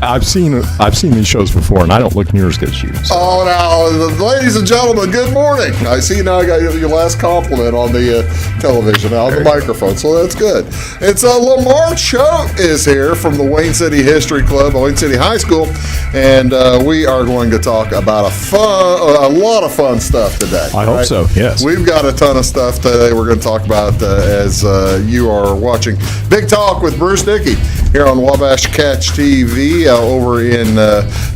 I've seen these shows before, and I don't look near as good as you. So. Oh, now, ladies and gentlemen, good morning. I see now I got your last compliment on the television, on the microphone, so that's good. It's LaMar Choate is here from the Wayne City History Club, Wayne City High School, and we are going to talk about a lot of fun stuff today. I hope so, yes. We've got a ton of stuff today we're going to talk about as you are watching Big Talk with Bruce Dickey here on Wabash Catch TV over in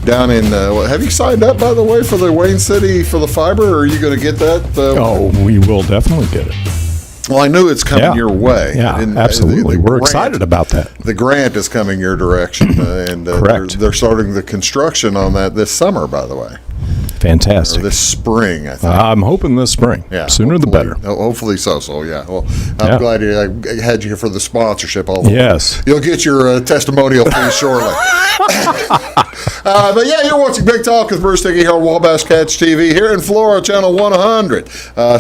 down in. Have you signed up, by the way, for the Wayne City for the fiber? Or are you going to get that? We will definitely get it. Well, I knew it's coming your way. Yeah, absolutely. We're excited about that. The grant is coming your direction, and Correct. They're starting the construction on that this summer, by the way. Fantastic. Or this spring, I think. I'm hoping this spring. Yeah, sooner the better. Hopefully so. So yeah. Well, I'm glad I had you here for the sponsorship. Yes. You'll get your testimonial fee shortly. But yeah, you're watching Big Talk with Bruce Dickey here on Wabash Catch TV here in Florida, channel 100.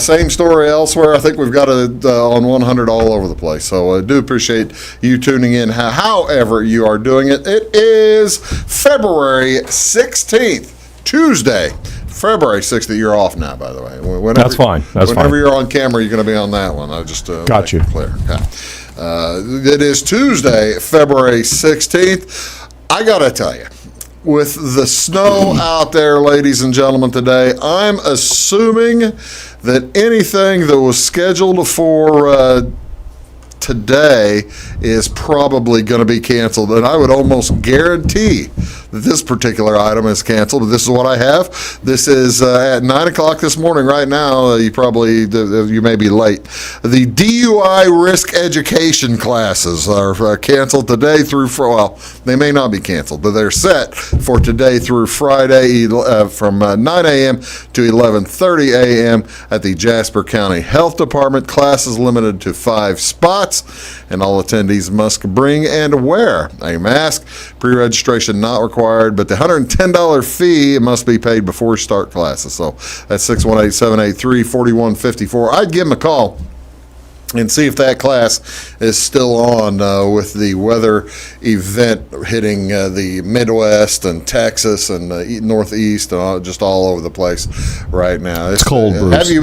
Same story elsewhere. I think we've got it on 100 all over the place. So I do appreciate you tuning in. However you are doing it. It is February 16th. Tuesday, February 6th. You're off now, by the way. That's fine. Whenever you're on camera, you're going to be on that one. I just got you. Clear. Okay. It is Tuesday, February 16th. I got to tell you, with the snow out there, ladies and gentlemen, today, I'm assuming that anything that was scheduled for today is probably going to be canceled, and I would almost guarantee that this particular item is canceled. This is what I have. This is at 9 o'clock this morning right now. You may be late. The DUI risk education classes are canceled today through, they may not be canceled, but they're set for today through Friday from 9 a.m. to 11:30 a.m. at the Jasper County Health Department. Classes limited to 5 spots, and all attendees must bring and wear a mask. Pre-registration not required, but the $110 fee must be paid before you start classes. So that's 618-783-4154. I'd give them a call and see if that class is still on with the weather event hitting the Midwest and Texas and Northeast and just all over the place right now. It's cold, Bruce. Have you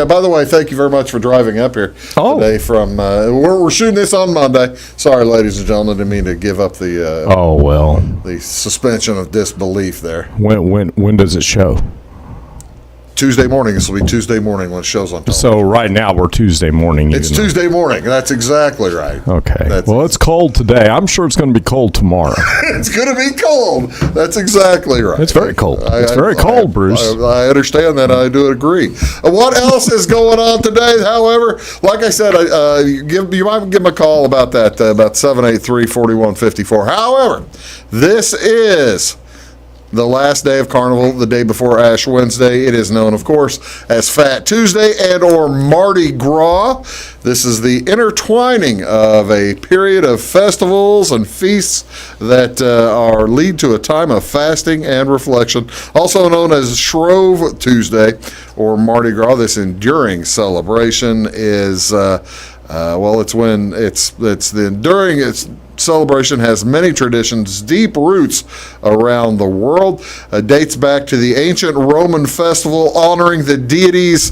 by the way, thank you very much for driving up here today from we're shooting this on Monday. Sorry, ladies and gentlemen, didn't mean to give up the the suspension of disbelief there. When does it show? Tuesday morning. This will be Tuesday morning when it shows on television. So right now we're Tuesday morning. It's Tuesday morning. That's exactly right. Okay. It's cold today. I'm sure it's going to be cold tomorrow. It's going to be cold. That's exactly right. It's very cold. It's very cold, Bruce. I understand that. I do agree. What else is going on today? However, like I said, you might give them a call about that, about 783-4154. However, this is the last day of Carnival, the day before Ash Wednesday. It is known, of course, as Fat Tuesday and or Mardi Gras. This is the intertwining of a period of festivals and feasts that lead to a time of fasting and reflection, also known as Shrove Tuesday or Mardi Gras. This enduring celebration is celebration has many traditions, deep roots around the world. Dates back to the ancient Roman festival honoring the deities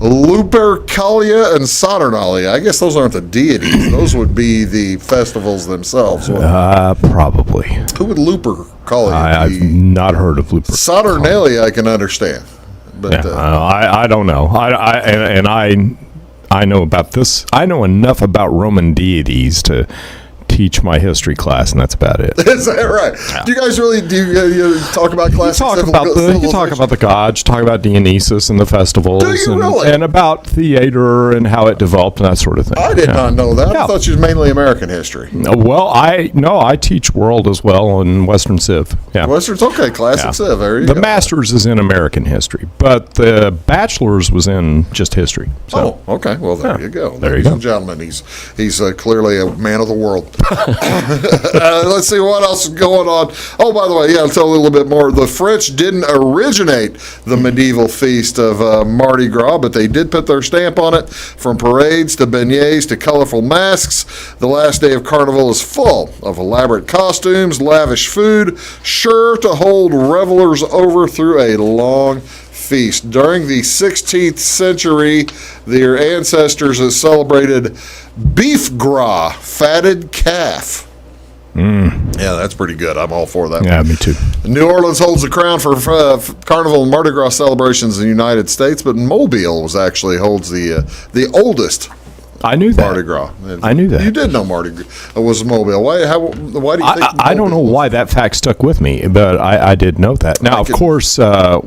Lupercalia and Saturnalia. I guess those aren't the deities. Those would be the festivals themselves. Probably. Who would Lupercalia be? I've not heard of Lupercalia. Saturnalia I can understand. But I don't know. I know about this. I know enough about Roman deities to teach my history class, and that's about it. Is that right? Yeah. Do you guys really you talk about classic civilization? You talk about the gods, you talk about Dionysus and the festivals, and about theater and how it developed and that sort of thing. I did not know that. Yeah. I thought you was mainly American history. Well, I teach world as well in Western Civ. Yeah, Western's okay. Classic Civ. There you go. The master's is in American history, but the bachelor's was in just history. So. Oh, okay. Well, there you go. There Ladies you go. and gentlemen, he's clearly a man of the world. Let's see what else is going on. Oh, by the way, I'll tell you a little bit more. The French didn't originate the medieval feast of Mardi Gras, but they did put their stamp on it. From parades to beignets to colorful masks, the last day of Carnival is full of elaborate costumes, lavish food, sure to hold revelers over through a long feast. During the 16th century, their ancestors celebrated beef gras, fatted calf. Yeah, that's pretty good. I'm all for that. Yeah, me too. New Orleans holds the crown for Carnival and Mardi Gras celebrations in the United States, but Mobile holds the oldest. I knew that. Mardi Gras. I knew that. You did know Mardi Gras was Mobile. Why do you think? I don't know why that fact stuck with me, but I did note that. Now, of course, Sao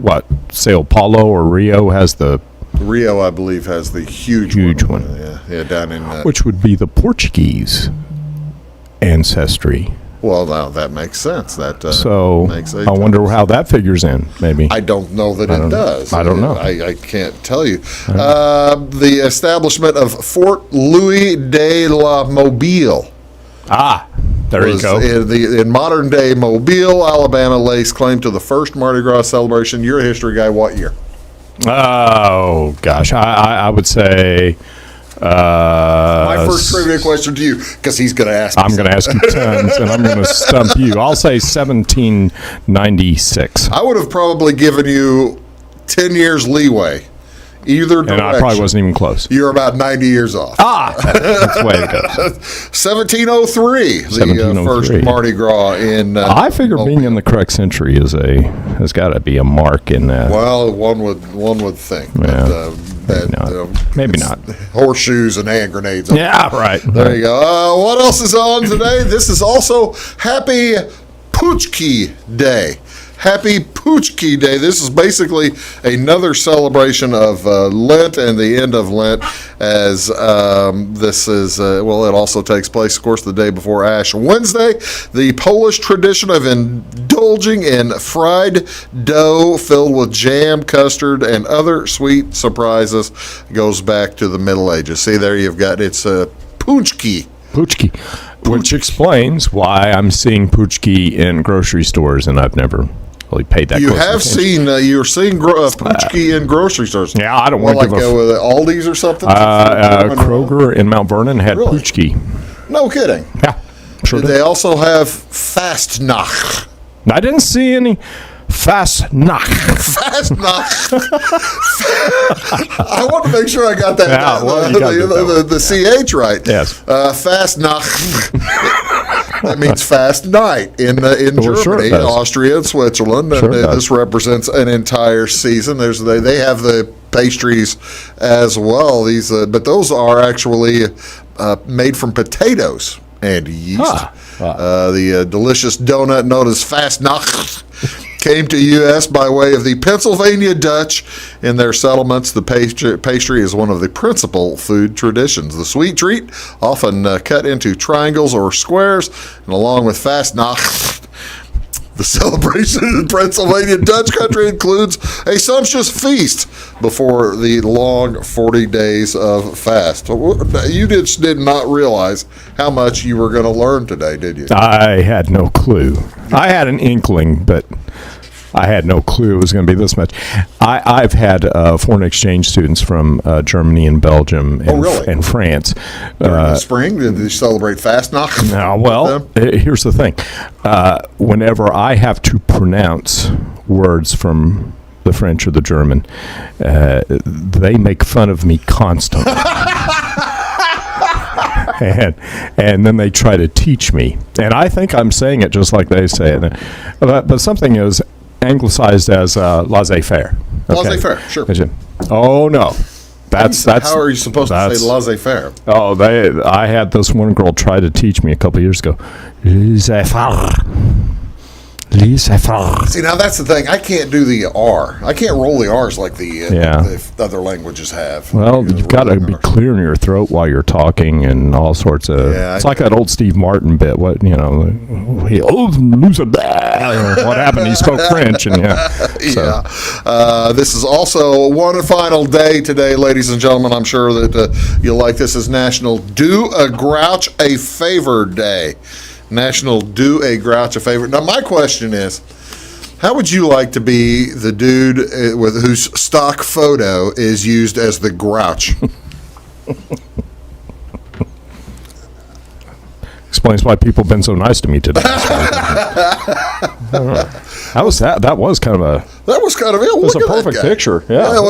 Paulo or Rio has the... Rio, I believe, has the huge one. Yeah, down in... which would be the Portuguese ancestry. Well, now that makes sense. That makes I wonder how that figures in. Maybe I don't know that it does. I don't know. I can't tell you. The establishment of Fort Louis de la Mobile. There you go. In modern day Mobile, Alabama, lays claim to the first Mardi Gras celebration. You're a history guy. What year? Oh gosh, I would say. My first trivia question to you, because he's going to ask me. I'm going to ask you tons, and I'm going to stump you. I'll say 1796. I would have probably given you 10 years leeway, either direction. And I probably wasn't even close. You're about 90 years off. That's the way it goes. 1703, the first Mardi Gras in... I figure being in the correct century has got to be a mark in that. Well, one would think. Yeah. Maybe not. Horseshoes and hand grenades. Yeah, right. There you go. What else is on today? This is also Happy Pooch Key Day. Happy Pooch Key Day. This is basically another celebration of Lent and the end of Lent, as this is, it also takes place, of course, the day before Ash Wednesday. The Polish tradition of indulging in fried dough filled with jam, custard, and other sweet surprises goes back to the Middle Ages. See, there you've got, it's Pooch Key. Pooch Key. Which explains why I'm seeing Pooch Key in grocery stores, and I've never really paid that. You have seen you're seeing Pooch Key in grocery stores. Yeah, I don't want to go with Aldi's or something. Kroger in Mount Vernon had Pooch Key. No kidding. Yeah, sure. They also have Fastnacht. I didn't see any Fastnacht. Fastnacht. I want to make sure I got that the CH right. Yes. Fastnacht. That means fast night in Germany, Austria, and Switzerland. And this represents an entire season. They have the pastries as well. But those are actually made from potatoes and yeast. The delicious donut known as Fastnacht came to U.S. by way of the Pennsylvania Dutch. In their settlements, the pastry is one of the principal food traditions. The sweet treat, often cut into triangles or squares, and along with Fastnacht, the celebration in Pennsylvania Dutch country includes a sumptuous feast before the long 40 days of fast. You did not realize how much you were going to learn today, did you? I had no clue. I had an inkling, but I had no clue it was going to be this much. I've had foreign exchange students from Germany and Belgium and France. During the spring, did they celebrate Fastnacht? No, well, here's the thing. Whenever I have to pronounce words from the French or the German, they make fun of me constantly. And then they try to teach me. And I think I'm saying it just like they say it. But something is anglicized as laissez-faire. Okay? Laissez-faire, sure. Oh, no. That's how are you supposed to say laissez-faire? Oh, I had this one girl try to teach me a couple years ago. Laissez-faire. Lucifer. See, now that's the thing. I can't do the R. I can't roll the R's like the other languages have. Well, you've got to be clear in your throat while you're talking and all sorts of. Yeah, it's like that old Steve Martin bit. What what happened? He spoke French, and this is also one final day today, ladies and gentlemen. I'm sure that you'll like this. Is National Do a Grouch a Favor Day. National Do a Grouch a Favor. Now, my question is, how would you like to be the dude with whose stock photo is used as the Grouch? Explains why people have been so nice to me today. That was kind of a. That was kind of it. It was a perfect picture. Yeah.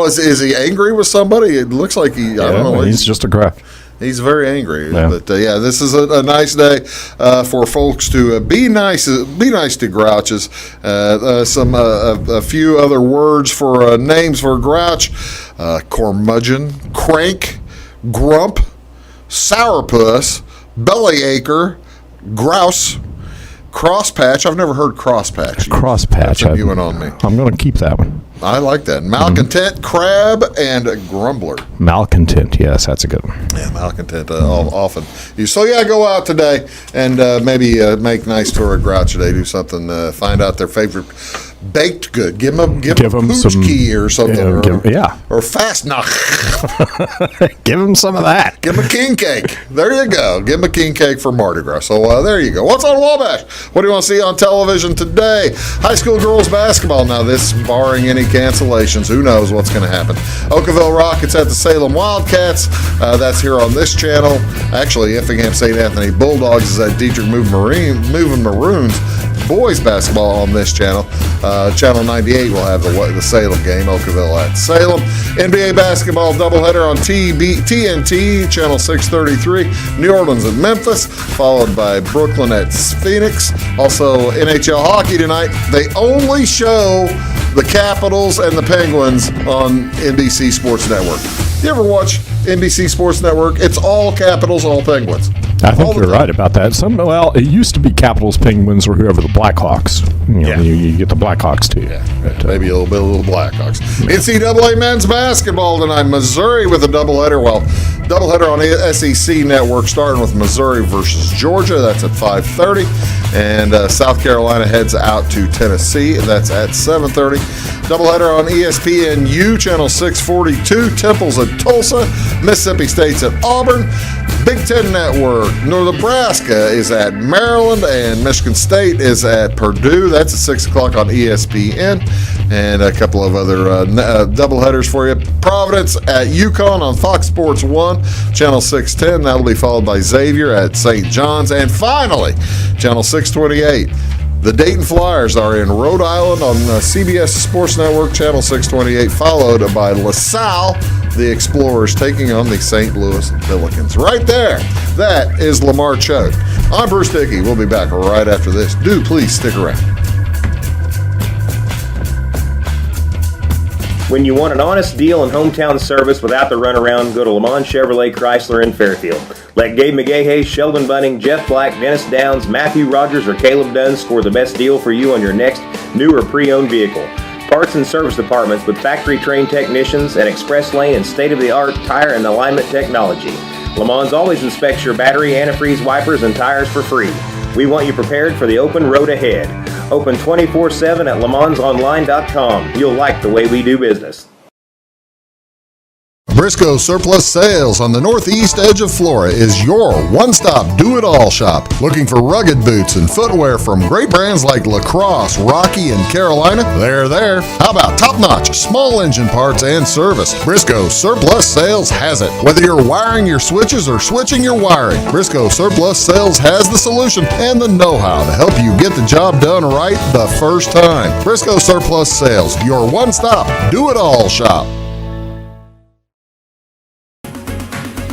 Is he angry with somebody? It looks like I don't know. He's just a Grouch. He's very angry, but this is a nice day for folks to be nice. Be nice to grouches. A few other words for names for grouch: curmudgeon, crank, grump, sourpuss, bellyacre, grouse, crosspatch. I've never heard crosspatch. Crosspatch. You went on me. I'm going to keep that one. I like that. Malcontent, crab, and grumbler. Malcontent, yes, that's a good one. Yeah, malcontent often. Go out today and maybe make nice to a grouch today. Do something, find out their favorite baked good. Give them Pooch Key or something. Or Fastnacht. Give them some of that. Give them a king cake. There you go. Give them a king cake for Mardi Gras. So there you go. What's on Wabash? What do you want to see on television today? High school girls basketball. Now, this barring any cancellations. Who knows what's going to happen? Oakville Rockets at the Salem Wildcats. That's here on this channel. Actually, Effingham St. Anthony Bulldogs is at Dietrich Moving Maroons. Boys basketball on this channel. Channel 98 will have the Salem game. Oakville at Salem. NBA basketball doubleheader on TNT, channel 633. New Orleans at Memphis, followed by Brooklyn at Phoenix. Also, NHL hockey tonight. They only show the Capitals and the Penguins on NBC Sports Network. You ever watch NBC Sports Network? It's all Capitals, all Penguins. I think you're right about that. It used to be Capitals, Penguins, or whoever the Blackhawks. You get the Blackhawks too. Yeah, maybe a little Blackhawks. NCAA men's basketball tonight. Missouri with a doubleheader. Doubleheader on the SEC Network, starting with Missouri versus Georgia. That's at 5:30, and South Carolina heads out to Tennessee. That's at 7:30. Doubleheader on ESPNU, channel 642. Temple's at Tulsa. Mississippi State's at Auburn. Big Ten Network, Nebraska is at Maryland, and Michigan State is at Purdue. That's at 6 o'clock on ESPN. And a couple of other doubleheaders for you. Providence at UConn on Fox Sports 1, channel 610. That'll be followed by Xavier at St. John's. And finally, channel 628. The Dayton Flyers are in Rhode Island on CBS Sports Network, channel 628, followed by LaSalle, the Explorers, taking on the St. Louis Pelicans. Right there, that is LaMar Choate. I'm Bruce Dickey. We'll be back right after this. Do please stick around. When you want an honest deal and hometown service without the runaround, go to LaMar Chevrolet Chrysler in Fairfield. Let Gabe McGahey, Sheldon Bunning, Jeff Black, Dennis Downs, Matthew Rogers, or Caleb Dunn score the best deal for you on your next new or pre-owned vehicle. Parts and service departments with factory-trained technicians and express lane and state-of-the-art tire and alignment technology. LaMar's always inspects your battery, antifreeze, wipers, and tires for free. We want you prepared for the open road ahead. Open 24/7 at lamansonline.com. You'll like the way we do business. Briscoe Surplus Sales on the northeast edge of Flora is your one-stop do-it-all shop. Looking for rugged boots and footwear from great brands like Lacrosse, Rocky, and Carolina? They're there. How about top-notch small engine parts and service? Briscoe Surplus Sales has it. Whether you're wiring your switches or switching your wiring, Briscoe Surplus Sales has the solution and the know-how to help you get the job done right the first time. Briscoe Surplus Sales, your one-stop do-it-all shop.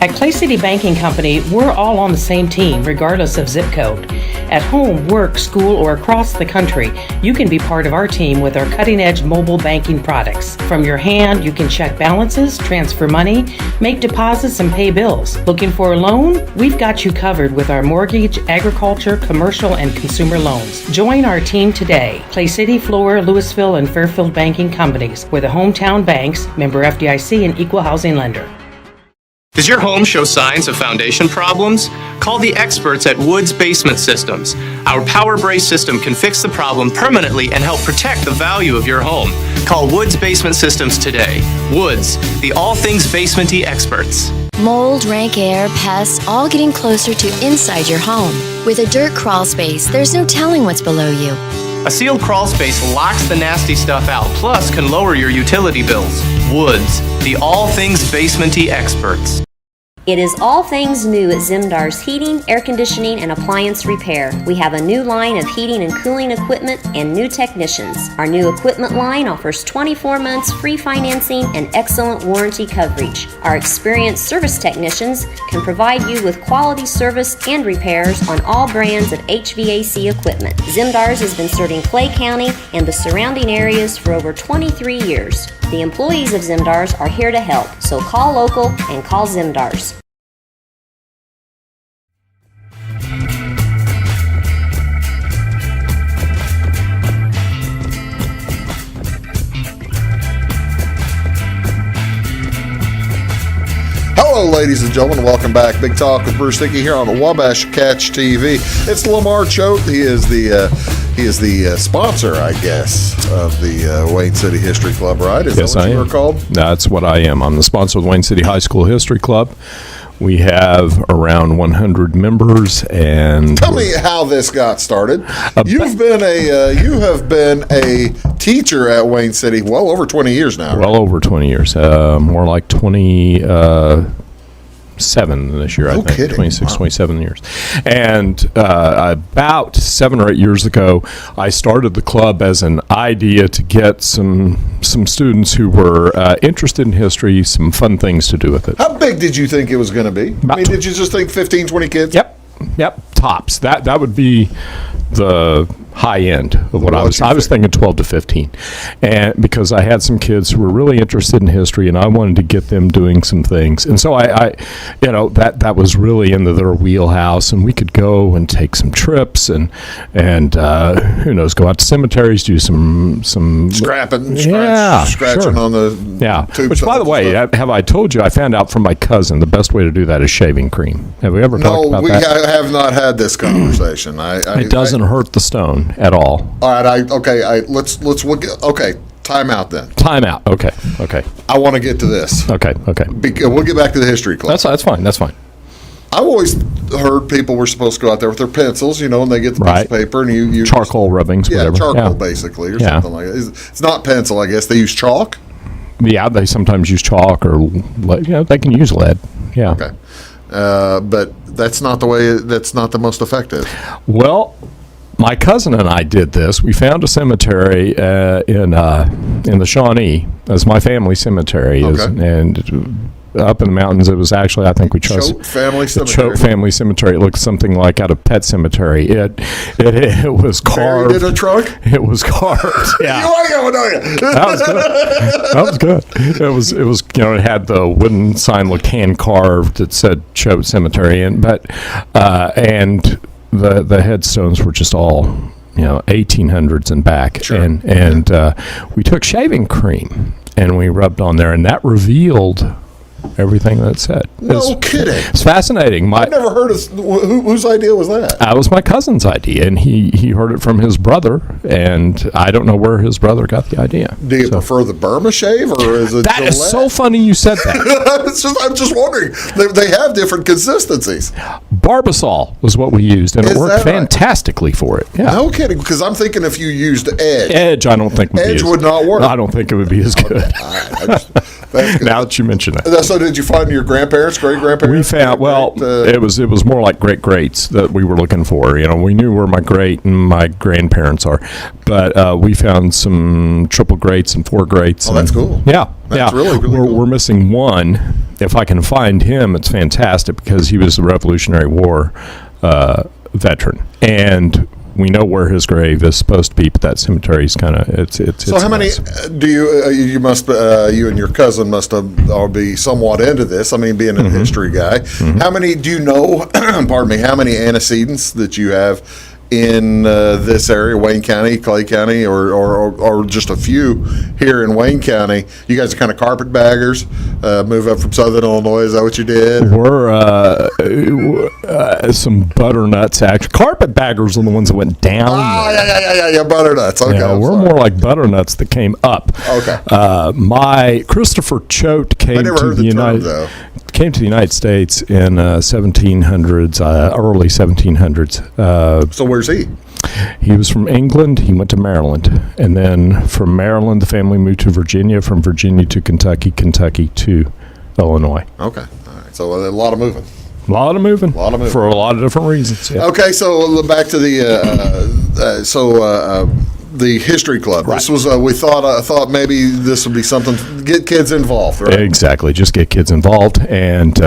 At Clay City Banking Company, we're all on the same team, regardless of zip code. At home, work, school, or across the country, you can be part of our team with our cutting-edge mobile banking products. From your hand, you can check balances, transfer money, make deposits, and pay bills. Looking for a loan? We've got you covered with our mortgage, agriculture, commercial, and consumer loans. Join our team today. Clay City, Flora, Louisville, and Fairfield Banking Companies. We're the hometown banks, member FDIC, and equal housing lender. Does your home show signs of foundation problems? Call the experts at Woods Basement Systems. Our Power Brace system can fix the problem permanently and help protect the value of your home. Call Woods Basement Systems today. Woods, the all things basementy experts. Mold, rank air, pests, all getting closer to inside your home. With a dirt crawl space, there's no telling what's below you. A sealed crawl space locks the nasty stuff out, plus can lower your utility bills. Woods, the all things basementy experts. It is all things new at Zimdar's Heating, Air Conditioning, and Appliance Repair. We have a new line of heating and cooling equipment and new technicians. Our new equipment line offers 24 months free financing and excellent warranty coverage. Our experienced service technicians can provide you with quality service and repairs on all brands of HVAC equipment. Zimdar's has been serving Clay County and the surrounding areas for over 23 years. The employees of Zimdar's are here to help, so call local and call Zimdar's. Hello, ladies and gentlemen. Welcome back. Big Talk with Bruce Dickey here on the Wabash Catch TV. It's LaMar Choate. He is the sponsor, I guess, of the Wayne City History Club, right? Is Yes, that what I you am. were called? That's what I am. I'm the sponsor of the Wayne City High School History Club. We have around 100 members, and Tell me how this got started. You have been a teacher at Wayne City well over 20 years now. Right? well over 20 years, more like 27 this year, I think. kidding. 26, Wow. 27 years. And about 7 or 8 years ago, I started the club as an idea to get some students who were interested in history, some fun things to do with it. How big did you think it was going to be? I mean, did you just think 15, 20 kids? Yep, tops. That would be the high end of what I was thinking 12 to 15. And because I had some kids who were really interested in history and I wanted to get them doing some things. And so I that was really into their wheelhouse, and we could go and take some trips and who knows, go out to cemeteries, do some Scratching sure. on the tube. Which, by the way, have I told you, I found out from my cousin the best way to do that is shaving cream. Have we ever talked about that? No, we have not had this conversation. It doesn't hurt the stone at all. All right, let's look. Okay, time out then. Time out. Okay. I want to get to this. Okay. We'll get back to the history club. That's fine. I've always heard people were supposed to go out there with their pencils, and they get the piece of paper and you charcoal rubbings, whatever. Charcoal basically, or something like that. It's not pencil, I guess. They use chalk. Yeah, they sometimes use chalk, or they can use lead. Yeah. Okay, but that's not the way. That's not the most effective. Well, my cousin and I did this. We found a cemetery in the Shawnee, as my family cemetery is, and up in the mountains. It was actually, I think we chose Choate Family the Cemetery. Choate Family Cemetery. It looked something like out of Pet Cemetery. It was carved. Buried in a trunk? It was carved. Yeah. You like that one, don't you? That was good. It was it had the wooden sign looked hand carved that said Choate Cemetery, and the headstones were just all 1800s and back. Sure. And we took shaving cream and we rubbed on there, and that revealed everything that said. No kidding. It's fascinating. I've never heard of whose idea was that? That was my cousin's idea, and he heard it from his brother, and I don't know where his brother got the idea. Do you prefer the Burma shave, or is it That Gillette? is so funny you said that. I'm just wondering. They have different consistencies. Barbasol was what we used, and it Is that worked right? fantastically for it. Yeah. No kidding, because I'm thinking if you used Edge. Edge, I don't think would be Edge as, would not work. I don't think it would be as good. Now that you mention it. So did you find your grandparents, great-grandparents? We found, it was more like great-greats that we were looking for. We knew where my great and my grandparents are, but we found some triple greats and four greats. Oh, that's cool. Yeah. That's really cool. We're missing one. If I can find him, it's fantastic because he was a Revolutionary War veteran. And we know where his grave is supposed to be, but that cemetery is kind of it's. So how many do you must you and your cousin must all be somewhat into this? I mean, being a history guy, how many do you know? Pardon me. How many antecedents that you have in this area, Wayne County, Clay County, or just a few here in Wayne County? You guys are kind of carpetbaggers. Move up from Southern Illinois. Is that what you did? We're some butternuts. Actually, carpetbaggers are the ones that went down. Oh, yeah, butternuts. Okay, we're more like butternuts that came up. Okay. My Christopher Choate came to the United States in 1700s, early 1700s. So where's he? He was from England. He went to Maryland. And then from Maryland, the family moved to Virginia, from Virginia to Kentucky, Kentucky to Illinois. Okay. All right. So a lot of moving. A lot of moving. For a lot of different reasons. Yeah. Okay. So back to the history club. Right. This was we thought maybe this would be something to get kids involved, right? Exactly. Just get kids involved, and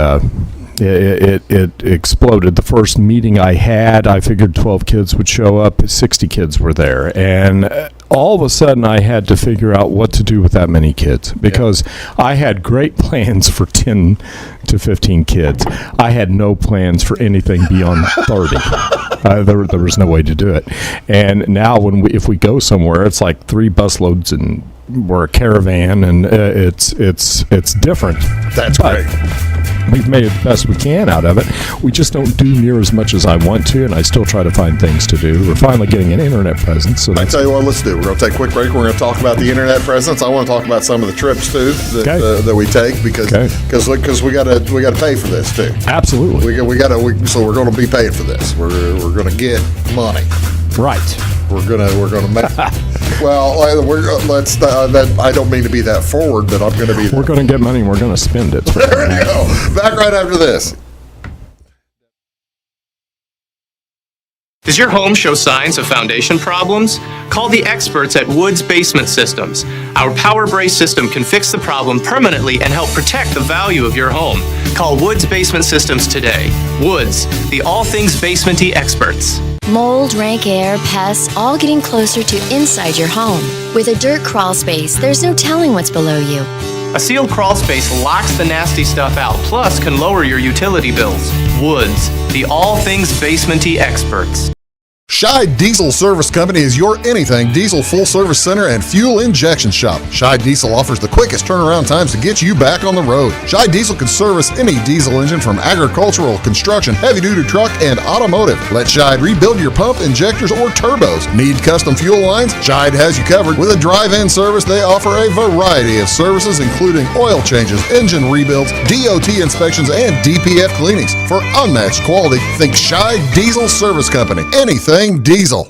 it exploded. The first meeting I had, I figured 12 kids would show up. 60 kids were there, and all of a sudden I had to figure out what to do with that many kids, because I had great plans for 10 to 15 kids. I had no plans for anything beyond 30. There was no way to do it. And now if we go somewhere, it's like 3 busloads, and we're a caravan, and it's different. That's great. We've made it the best we can out of it. We just don't do near as much as I want to, and I still try to find things to do. We're finally getting an internet presence. So I tell you what, let's do. We're going to take a quick break. We're going to talk about the internet presence. I want to talk about some of the trips too that we take, because we got to pay for this too. Absolutely. So we're going to be paid for this. We're going to get money. Right. We're gonna make. Well, I don't mean to be that forward, but I'm going to be. We're going to get money and we're going to spend it. There you go. Back right after this. Does your home show signs of foundation problems? Call the experts at Woods Basement Systems. Our Power Brace system can fix the problem permanently and help protect the value of your home. Call Woods Basement Systems today. Woods, the all things basement-y experts. Mold, rank air, pests, all getting closer to inside your home. With a dirt crawl space, there's no telling what's below you. A sealed crawl space locks the nasty stuff out, plus can lower your utility bills. Woods, the all things basement-y experts. Scheid Diesel Service Company is your anything diesel full service center and fuel injection shop. Scheid Diesel offers the quickest turnaround times to get you back on the road. Scheid Diesel can service any diesel engine from agricultural, construction, heavy-duty truck, and automotive. Let Scheid rebuild your pump, injectors, or turbos. Need custom fuel lines? Scheid has you covered. With a drive-in service, they offer a variety of services, including oil changes, engine rebuilds, DOT inspections, and DPF cleanings. For unmatched quality, think Scheid Diesel Service Company. Anything diesel.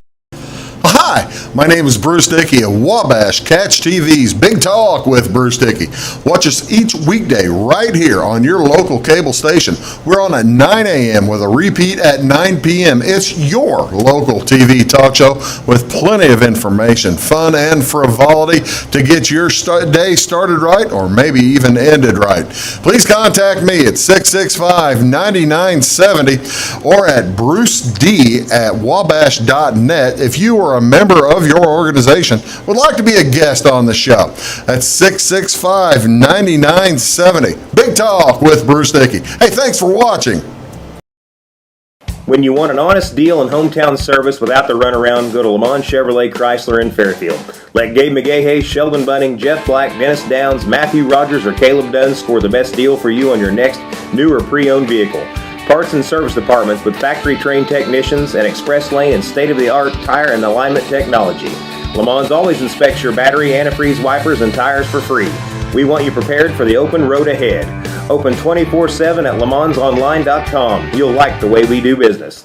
Hi, my name is Bruce Dickey of Wabash Catch TV's Big Talk with Bruce Dickey. Watch us each weekday right here on your local cable station. We're on at 9 a.m. with a repeat at 9 p.m. It's your local TV talk show with plenty of information, fun, and frivolity to get your day started right or maybe even ended right. Please contact me at 665-9970 or at bruced@wabash.net if you are a member of your organization would like to be a guest on the show. That's 665-9970. Big Talk with Bruce Dickey. Hey, thanks for watching. When you want an honest deal and hometown service without the runaround, go to LaMar Chevrolet Chrysler in Fairfield. Let Gabe McGahey, Sheldon Bunning, Jeff Black, Dennis Downs, Matthew Rogers, or Caleb Dunn score the best deal for you on your next new or pre-owned vehicle. Parts and service departments with factory-trained technicians and express lane and state-of-the-art tire and alignment technology. LaMar's always inspects your battery, antifreeze, wipers, and tires for free. We want you prepared for the open road ahead. Open 24/7 at lamansonline.com. You'll like the way we do business.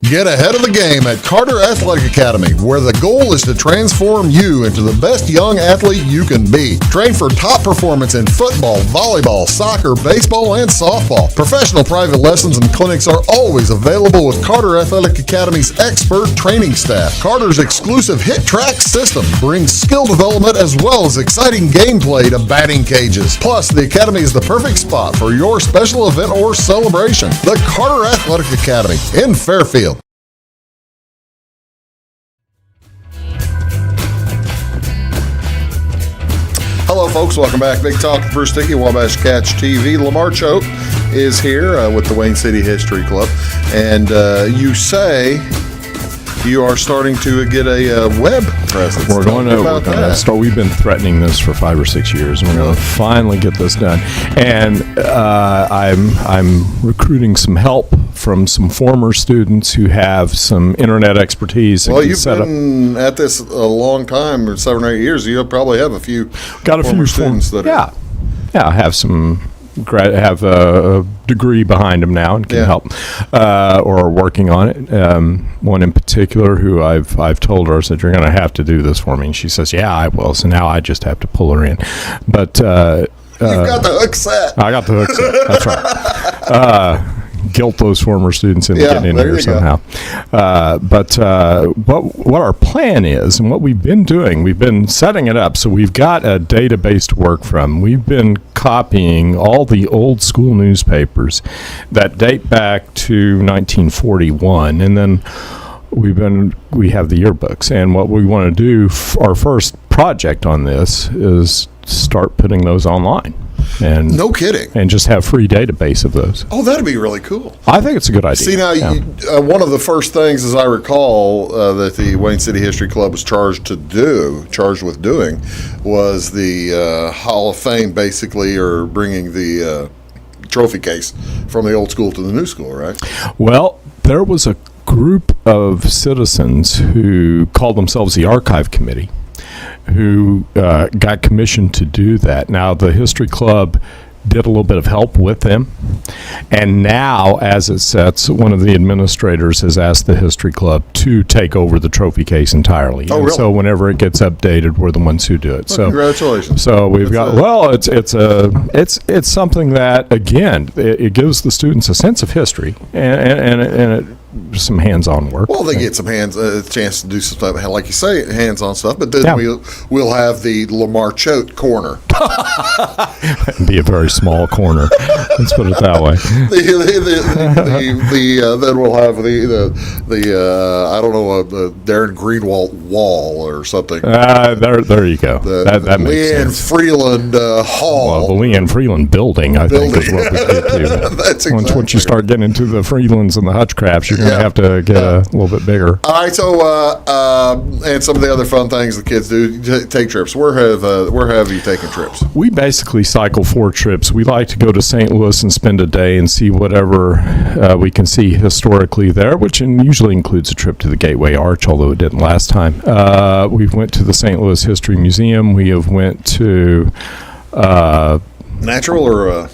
Get ahead of the game at Carter Athletic Academy, where the goal is to transform you into the best young athlete you can be. Train for top performance in football, volleyball, soccer, baseball, and softball. Professional private lessons and clinics are always available with Carter Athletic Academy's expert training staff. Carter's exclusive Hit Track system brings skill development as well as exciting gameplay to batting cages. Plus, the Academy is the perfect spot for your special event or celebration. The Carter Athletic Academy in Fairfield. Hello, folks. Welcome back. Big Talk for Dickey, Wabash Catch TV. LaMar Choate is here with the Wayne City History Club. And you say you are starting to get a web presence. We're going to start. We've been threatening this for 5 or 6 years, and we're going to finally get this done. And I'm recruiting some help from some former students who have some internet expertise. Well, you've been at this a long time, 7 or 8 years. You probably have a few students that are. Yeah, I have some. Have a degree behind them now and can help, or are working on it. One in particular who I've told her, I said, you're going to have to do this for me. And she says, yeah, I will. So now I just have to pull her in. But you've got the hook set. I got the hook set. That's right. Guilt those former students into getting in here somehow. But what our plan is and what we've been doing, we've been setting it up. So we've got a database to work from. We've been copying all the old school newspapers that date back to 1941, and then we have the yearbooks. And what we want to do, our first project on this is start putting those online. And no kidding. And just have free database of those. Oh, that'd be really cool. I think it's a good idea. See, now, one of the first things, as I recall, that the Wayne City History Club was charged with doing, was the Hall of Fame, basically, or bringing the trophy case from the old school to the new school, right? Well, there was a group of citizens who called themselves the Archive Committee, who got commissioned to do that. Now, the History Club did a little bit of help with them, and now, as it sets, one of the administrators has asked the History Club to take over the trophy case entirely. Oh, really? So whenever it gets updated, we're the ones who do it. Well, so congratulations. So we've it's something that, again, it gives the students a sense of history and it some hands-on work. Well, they get some a chance to do some stuff, like you say, hands-on stuff. But then we'll have the LaMar Choate corner. It'd be a very small corner. Let's put it that way. Then we'll have the I don't know, the Darren Greenwald wall or something. There you go. That makes Leanne sense. Freeland Hall. Well, the Leanne Freeland building, I think, is what we get to. That's exactly. Once you start getting into the Freelands and the Hutchcrafts, you're going to have to get a little bit bigger. All right, so and some of the other fun things the kids do, take trips. Where have you taken trips? We basically cycle 4 trips. We like to go to St. Louis and spend a day and see whatever we can see historically there, which usually includes a trip to the Gateway Arch, although it didn't last time. We went to the St. Louis History Museum. We have went to Natural or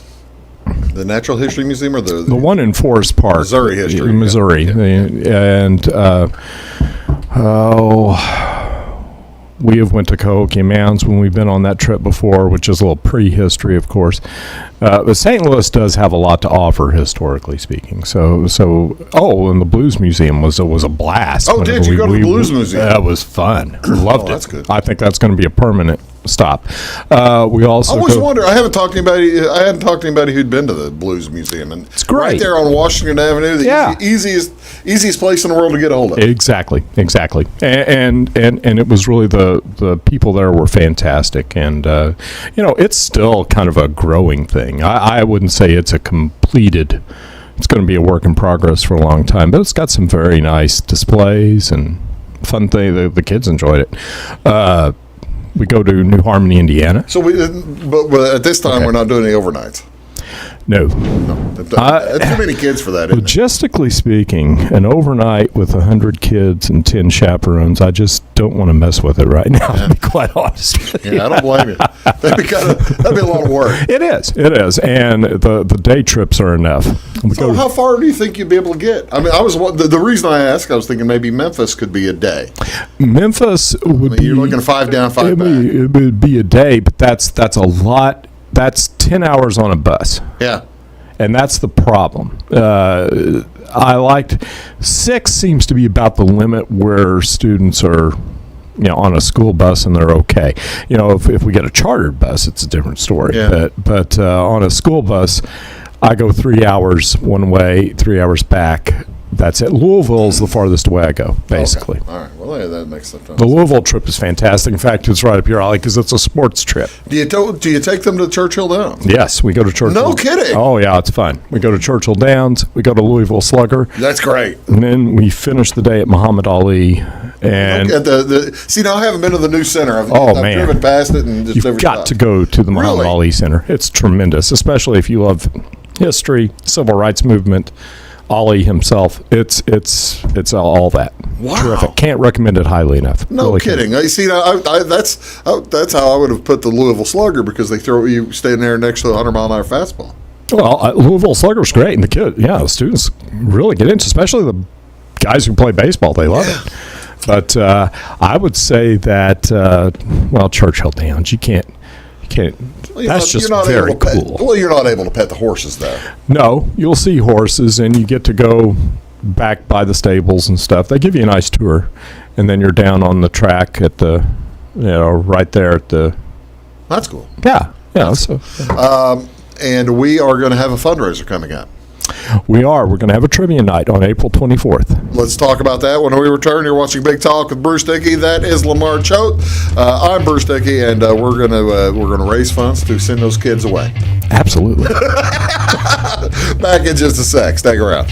the Natural History Museum, or the one in Forest Park, Missouri History, Missouri, and we have went to Cahokia Mounds when we've been on that trip before, which is a little pre-history, of course. But St. Louis does have a lot to offer, historically speaking. And the Blues Museum was a blast. Oh, did you go to the Blues Museum? That was fun. Loved it. That's good. I think that's going to be a permanent stop. We also. I always wonder. I hadn't talked to anybody who'd been to the Blues Museum, and it's great. Right there on Washington Avenue, the easiest place in the world to get a hold of. Exactly, and it was really the people there were fantastic, and it's still kind of a growing thing. I wouldn't say it's a completed. It's going to be a work in progress for a long time, but it's got some very nice displays and fun thing. The kids enjoyed it. We go to New Harmony, Indiana. So but at this time we're not doing any overnights. No. That's too many kids for that, isn't it? Logistically speaking, an overnight with 100 kids and 10 chaperones, I just don't want to mess with it right now, to be quite honest with you. Yeah, I don't blame you. That'd be a lot of work. It is. And the day trips are enough. So how far do you think you'd be able to get? I mean, the reason I asked, I was thinking maybe Memphis could be a day. Memphis would be... You're looking 5 down, 5 back. It would be a day, but that's a lot. That's 10 hours on a bus. Yeah. And that's the problem. I liked 6 seems to be about the limit where students are, on a school bus and they're okay. If we get a chartered bus, it's a different story. Yeah. But on a school bus, I go 3 hours one way, 3 hours back. That's it. Louisville's the farthest away I go, basically. Okay. All right. Well, yeah, that makes sense. The Louisville trip is fantastic. In fact, it's right up your alley because it's a sports trip. Do you take them to Churchill Downs? Yes, we go to Churchill. No kidding. Oh, yeah, it's fun. We go to Churchill Downs. We go to Louisville Slugger. That's great. And then we finish the day at Muhammad Ali. And see, now I haven't been to the new center. I've man. driven past it and just You've got to go to the Muhammad Ali Center. It's tremendous, especially if you love history, civil rights movement. Ali himself, it's all that. Wow. Terrific. Can't recommend it highly enough. No really kidding. You see, that's how I would have put the Louisville Slugger, because they throw you standing there next to a 100-mile-an-hour fastball. Well, Louisville Slugger's great, and the students really get into, especially the guys who play baseball. They love it. But I would say that Churchill Downs, you can't. That's just very cool. Well, you're not able to pet the horses, though. No, you'll see horses, and you get to go back by the stables and stuff. They give you a nice tour, and then you're down on the track at the, right there at the. That's cool. Yeah. And we are going to have a fundraiser coming up. We are. We're going to have a trivia night on April 24th. Let's talk about that when we return. You're watching Big Talk with Bruce Dickey. That is LaMar Choate. I'm Bruce Dickey, and we're gonna raise funds to send those kids away. Absolutely. Back in just a sec. Stick around.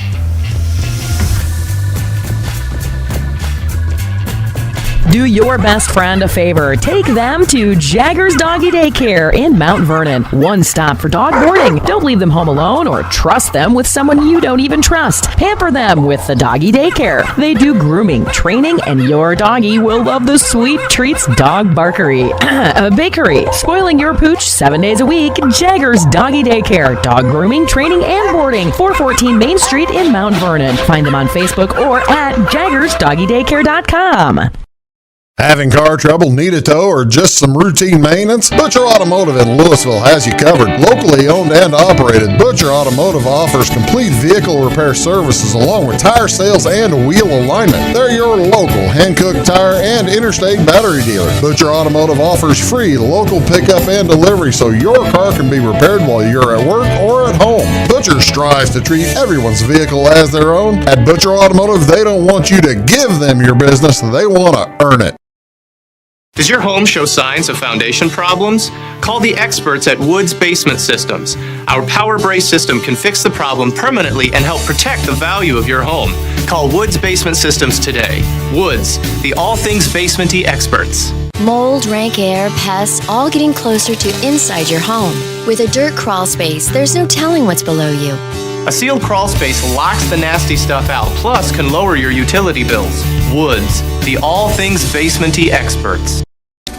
Do your best friend a favor. Take them to Jagger's Doggy Daycare in Mount Vernon. One stop for dog boarding. Don't leave them home alone or trust them with someone you don't even trust. Pamper them with the Doggy Daycare. They do grooming, training, and your doggy will love the sweet treats dog barkery. Bakery. Spoiling your pooch 7 days a week. Jagger's Doggy Daycare. Dog grooming, training, and boarding. 414 Main Street in Mount Vernon. Find them on Facebook or at jaggersdoggydaycare.com. Having car trouble, need a tow, or just some routine maintenance? Butcher Automotive in Louisville has you covered. Locally owned and operated, Butcher Automotive offers complete vehicle repair services along with tire sales and wheel alignment. They're your local Hankook tire and interstate battery dealer. Butcher Automotive offers free local pickup and delivery so your car can be repaired while you're at work or at home. Butcher strives to treat everyone's vehicle as their own. At Butcher Automotive, they don't want you to give them your business, they want to earn it. Does your home show signs of foundation problems? Call the experts at Woods Basement Systems. Our power brace system can fix the problem permanently and help protect the value of your home. Call Woods Basement Systems today. Woods, the all things basement-y experts. Mold, rank air, pests, all getting closer to inside your home. With a dirt crawl space, there's no telling what's below you. A sealed crawl space locks the nasty stuff out, plus can lower your utility bills. Woods, the all things basement-y experts.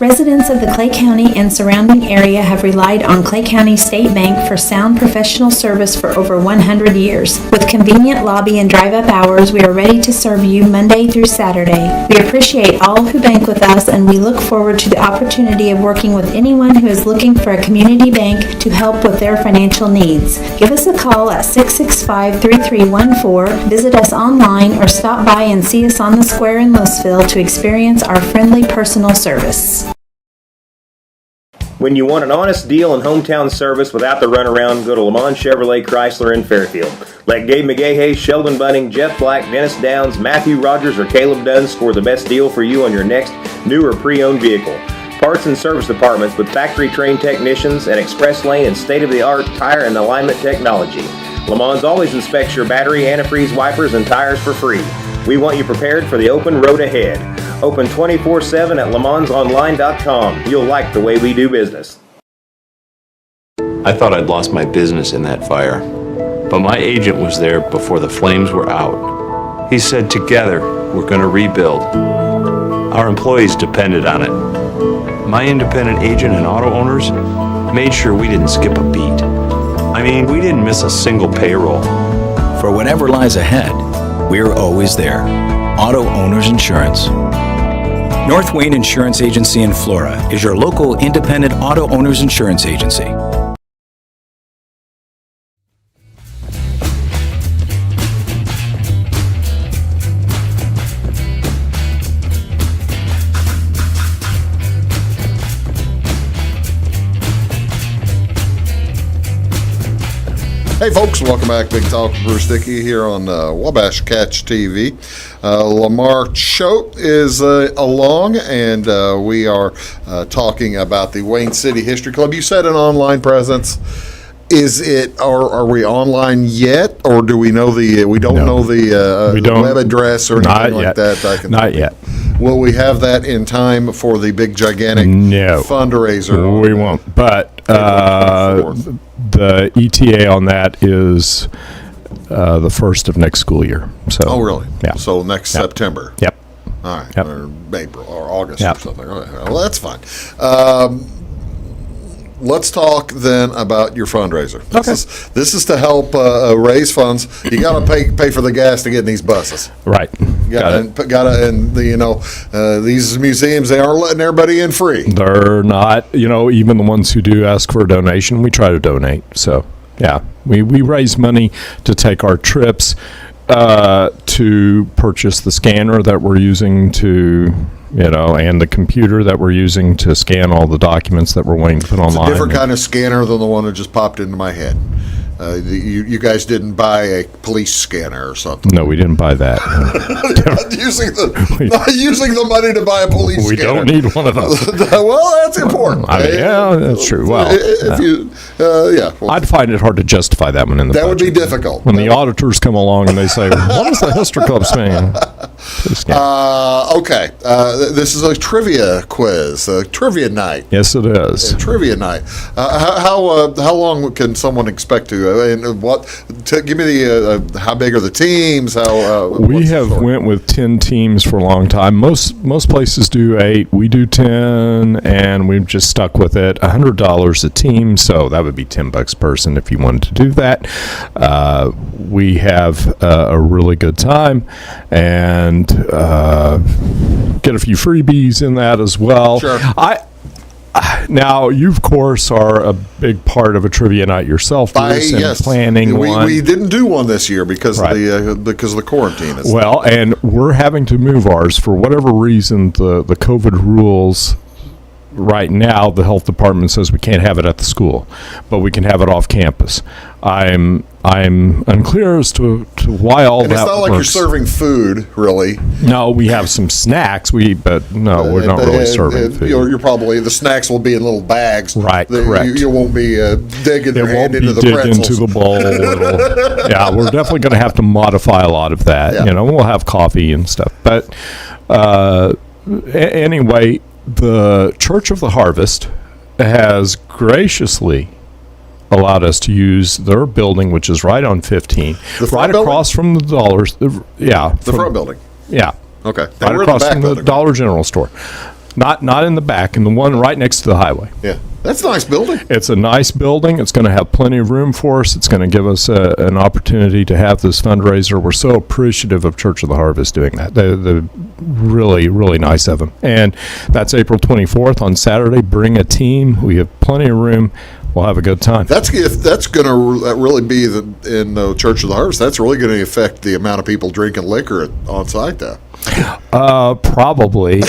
Residents of the Clay County and surrounding area have relied on Clay County State Bank for sound professional service for over 100 years. With convenient lobby and drive-up hours, we are ready to serve you Monday through Saturday. We appreciate all who bank with us, and we look forward to the opportunity of working with anyone who is looking for a community bank to help with their financial needs. Give us a call at 665-3314, visit us online, or stop by and see us on the square in Louisville to experience our friendly personal service. When you want an honest deal and hometown service without the runaround, go to LaMar Chevrolet Chrysler in Fairfield. Let Gabe McGahey, Sheldon Bunning, Jeff Black, Dennis Downs, Matthew Rogers, or Caleb Dunn score the best deal for you on your next new or pre-owned vehicle. Parts and service departments with factory-trained technicians and express lane and state-of-the-art tire and alignment technology. LaMar's always inspects your battery, antifreeze, wipers, and tires for free. We want you prepared for the open road ahead. Open 24/7 at lamansonline.com. You'll like the way we do business. I thought I'd lost my business in that fire, but my agent was there before the flames were out. He said, together, we're going to rebuild. Our employees depended on it. My independent agent and auto owners made sure we didn't skip a beat. I mean, we didn't miss a single payroll. For whatever lies ahead, we're always there. Auto Owners Insurance. North Wayne Insurance Agency in Flora is your local independent auto owners insurance agency. Hey folks, welcome back. Big Talk with Bruce Dickey here on Wabash Catch TV. LaMar Choate is along, and we are talking about the Wayne City History Club. You said an online presence. Is it? Are we online yet, or do we know the? We don't know the web address or anything like that. Not yet. Will we have that in time for the big gigantic fundraiser? We won't. But the ETA on that is the first of next school year. So. Oh, really? Yeah. So next September. Yep. All right. Yep. Or April or August Yep. or something. All right. Well, that's fine. Let's talk then about your fundraiser. This is to help raise funds. You got to pay for the gas to get in these buses. Right. These museums, they aren't letting everybody in free. They're not. Even the ones who do ask for a donation, we try to donate. So yeah, we raise money to take our trips, to purchase the scanner that we're using to. And the computer that we're using to scan all the documents that we're waiting to put online. It's a different kind of scanner than the one that just popped into my head. You guys didn't buy a police scanner or something. No, we didn't buy that. not using the money to buy a police we scanner. We don't need one of those. Well, that's important. Yeah, that's true. Well, I'd find it hard to justify that one in the budget. That would be difficult. When the auditors come along and they say, what is the History Club spending? Okay. This is a trivia quiz, a trivia night. Yes, it is. A trivia night. How long can someone expect to? And give me the how big are the teams? We have went with 10 teams for a long time. Most places do 8. We do 10, and we've just stuck with it. $100 a team, so that would be $10 a person if you wanted to do that. We have a really good time, and get a few freebies in that as well. Sure. Now, you, of course, are a big part of a trivia night yourself, Bruce, and planning one. We didn't do one this year because of the quarantine. Well, and we're having to move ours for whatever reason. The COVID rules right now, the health department says we can't have it at the school, but we can have it off campus. I'm unclear as to why all that works. It's not like you're serving food, really. No, we have some snacks. But no, we're not really serving food. You're probably, the snacks will be in little bags. Right, correct. You won't be digging your hand into the pretzels. Into the bowl. Yeah, we're definitely going to have to modify a lot of that. Yeah. We'll have coffee and stuff. But anyway, the Church of the Harvest has graciously allowed us to use their building, which is right on 15, right across from the Dollars. The front building. Yeah. Okay. Right across from the Dollar General store. Not in the back, in the one right next to the highway. Yeah. That's a nice building. It's a nice building. It's going to have plenty of room for us. It's going to give us an opportunity to have this fundraiser. We're so appreciative of Church of the Harvest doing that. They're really, really nice of them. And that's April 24th on Saturday. Bring a team. We have plenty of room. We'll have a good time. If that's going to really be in the Church of the Harvest, that's really going to affect the amount of people drinking liquor on site, though. Probably.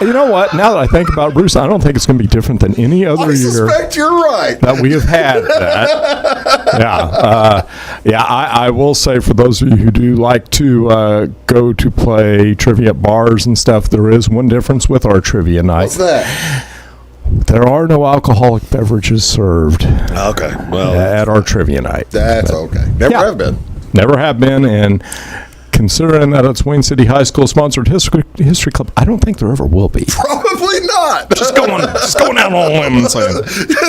You know what? Now that I think about it, Bruce, I don't think it's going to be different than any other year. I suspect you're right. That we have had that. I will say, for those of you who do like to go to play trivia at bars and stuff, there is one difference with our trivia night. What's that? There are no alcoholic beverages served. Okay. Well, at our trivia night. That's okay. Never have been. Never have been, and considering that it's Wayne City High School sponsored history club, I don't think there ever will be. Probably not. Just going out on a limb and saying.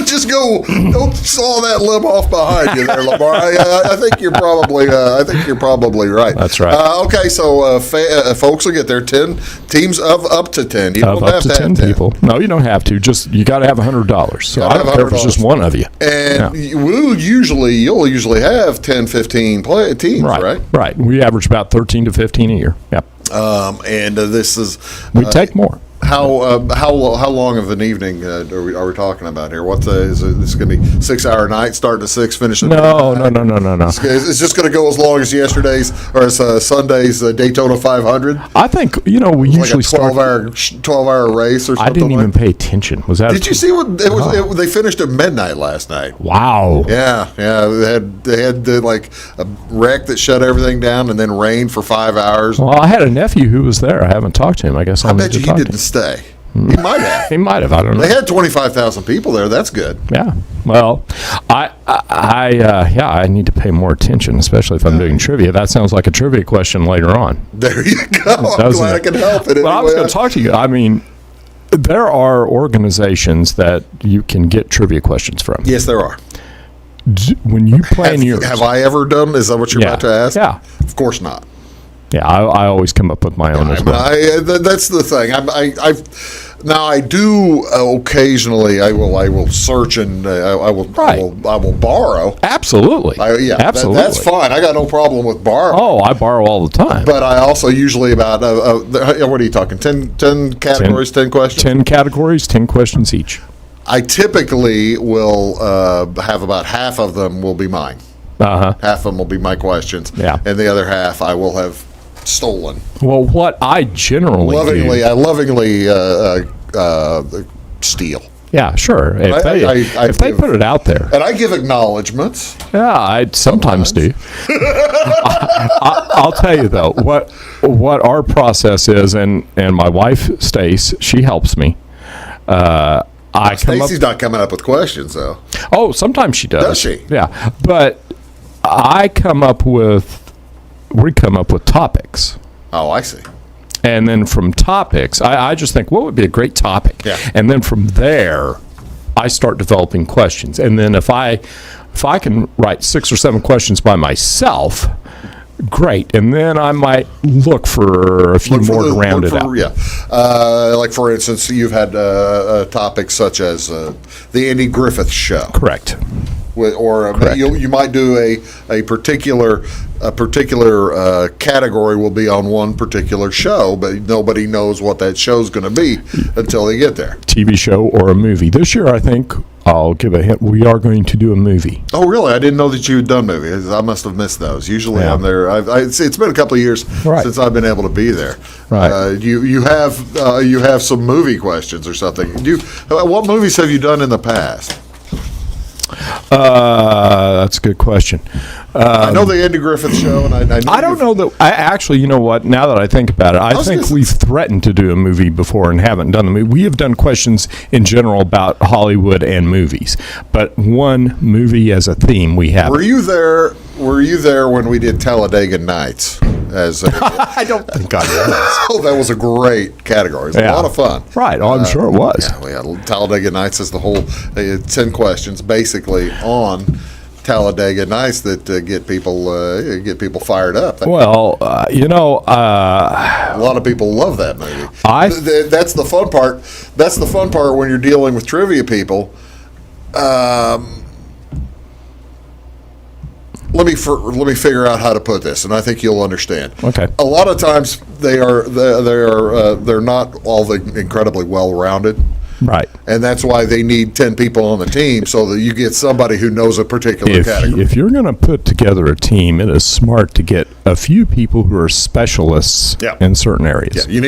Just don't saw that limb off behind you there, Lamar. I think you're probably. I think you're probably right. That's right. Okay, so folks will get there. 10 teams of up to 10. You don't up have to to 10 have 10 people. No, you don't have to. Just you got to have $100. So I don't care if it's just one of you. And you'll usually have 10, 15 teams, right? Right. We average about 13 to 15 a year. Yep. And this is we take more. How long of an evening are we talking about here? Is this going to be 6-hour night, starting at 6, finishing? No. It's just going to go as long as yesterday's or as Sunday's Daytona 500. I think we usually start 12-hour race or something. I didn't even pay attention. Was that? Did you see what it was? They finished at midnight last night. Wow. Yeah. They had like a wreck that shut everything down, and then rain for 5 hours. Well, I had a nephew who was there. I haven't talked to him. I guess I bet you he didn't stay. He might have. He might have. I don't know. They had 25,000 people there. That's good. Yeah. Well, I need to pay more attention, especially if I'm doing trivia. That sounds like a trivia question later on. There you go. I'm glad I can help it. Well, I was going to talk to you. I mean, there are organizations that you can get trivia questions from. Yes, there are. When you plan yours. Have I ever done? Is that what you're about to ask? Yeah. Of course not. Yeah, I always come up with my own as well. That's the thing. Now I do occasionally. I will search and I will borrow. Absolutely. Absolutely. That's fine. I got no problem with borrowing. Oh, I borrow all the time. But I also usually about what are you talking? 10 categories, 10 questions. 10 categories, 10 questions each. I typically will have about half of them will be mine. Half of them will be my questions. Yeah. And the other half I will have stolen. Well, what I generally lovingly steal. Yeah, sure. If they put it out there, and I give acknowledgments. Yeah, I sometimes do. I'll tell you though what our process is, and my wife Stace, she helps me. Stacy's not coming up with questions though. Oh, sometimes she does. Does she? Yeah, but we come up with topics. Oh, I see. And then from topics, I just think, what would be a great topic? Yeah. And then from there, I start developing questions. And then if I can write 6 or 7 questions by myself, great. And then I might look for a few more to round it out. Yeah. Like, for instance, you've had topics such as the Andy Griffith Show. Correct. Correct. You might do a particular category will be on one particular show, but nobody knows what that show's going to be until they get there. TV show or a movie. This year, I think, I'll give a hint, we are going to do a movie. Oh, really? I didn't know that you had done movies. I must have missed those. Usually I'm there. It's been a couple of years since I've been able to be there. Right. You have some movie questions or something. What movies have you done in the past? That's a good question. I know the Andy Griffith Show, and I don't know that. Actually, you know what? Now that I think about it, I think we've threatened to do a movie before and haven't done the movie. We have done questions in general about Hollywood and movies, but one movie as a theme we haven't. Were you there when we did Talladega Nights? I don't think I was. Oh, that was a great category. It was a lot of fun. Right. Oh, I'm sure it was. Yeah, we had Talladega Nights as the whole 10 questions basically on Talladega Nights that get people fired up. A lot of people love that movie. That's the fun part. That's the fun part when you're dealing with trivia people. Let me figure out how to put this, and I think you'll understand. Okay. A lot of times they're not all the incredibly well-rounded. Right. And that's why they need 10 people on the team so that you get somebody who knows a particular category. If you're going to put together a team, it is smart to get a few people who are specialists in certain areas. Yeah. You